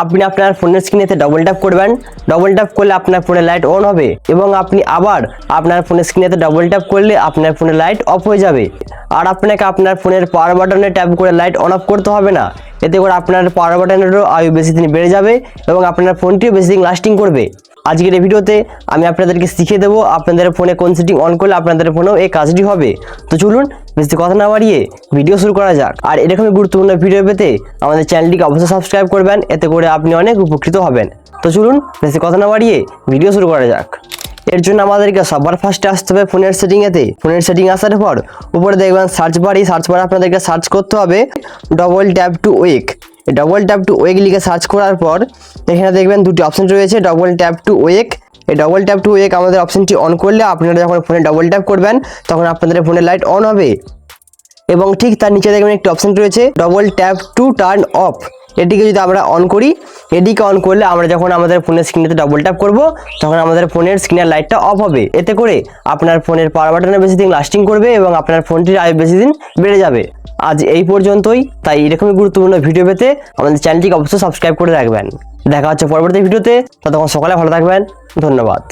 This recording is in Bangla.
আপনি আপনার ফোনের স্ক্রিনেতে ডবল ট্যাপ করবেন। ডবল ট্যাপ করলে আপনার ফোনের লাইট অন হবে এবং আপনি আবার আপনার ফোনের স্ক্রিনেতে ডবল ট্যাপ করলে আপনার ফোনের লাইট অফ হয়ে যাবে। আর আপনাকে আপনার ফোনের পাওয়ার বাটনে ট্যাপ করে লাইট অন অফ করতে হবে না। এতে করে আপনার পাওয়ার বাটনেরও আয়ু বেশি দিন বেড়ে যাবে এবং আপনার ফোনটিও বেশি দিন লাস্টিং করবে। আজকের এই ভিডিওতে আমি আপনাদেরকে শিখিয়ে দেবো আপনাদের ফোনে কোন সেটিং অন করলে আপনাদের ফোনেও এই কাজটি হবে। তো চলুন বেশি কথা না বাড়িয়ে ভিডিও শুরু করা যাক। আর এরকমই গুরুত্বপূর্ণ ভিডিও পেতে আমাদের চ্যানেলটিকে অবশ্যই সাবস্ক্রাইব করবেন, এতে করে আপনি অনেক উপকৃত হবেন। তো চলুন বেশি কথা না বাড়িয়ে ভিডিও শুরু করা যাক। এর জন্য আমাদেরকে সবার ফার্স্টে আসতে হবে ফোনের সেটিংয়েতে। ফোনের সেটিং আসার পর উপরে দেখবেন সার্চ বার, এই সার্চ বারে আপনাদেরকে সার্চ করতে হবে double tap two ওয়েক। Double tap two ওয়েক লিখে সার্চ করার পর এখানে দেখবেন দুটি অপশন রয়েছে, ডবল ট্যাপ টু ওয়েক। এই ডবল ট্যাপ টু ওয়েক আমাদের অপশনটি অন করলে আপনারা যখন ফোনে ডবল ট্যাপ করবেন তখন আপনাদের ফোনের লাইট অন হবে। এবং ঠিক তার নিচে দেখবেন একটি অপশন রয়েছে double tap to turn off. এটিকে যদি আমরা অন করি, এটিকে অন করলে আমরা যখন আমাদের ফোনের স্ক্রিনেতে ডবল ট্যাপ করব তখন আমাদের ফোনের স্ক্রিনের লাইটটা অফ হবে। এতে করে আপনার ফোনের পাওয়ার বাটনে বেশি দিন লাস্টিং করবে এবং আপনার ফোনটির আয়ু বেশি দিন বেড়ে যাবে। আজ এই পর্যন্তই। তাই এরকমই গুরুত্বপূর্ণ ভিডিও পেতে আমাদের চ্যানেলটিকে অবশ্যই সাবস্ক্রাইব করে রাখবেন। দেখা হচ্ছে পরবর্তী ভিডিওতে। ততক্ষণ সকালে ভালো থাকবেন। ধন্যবাদ।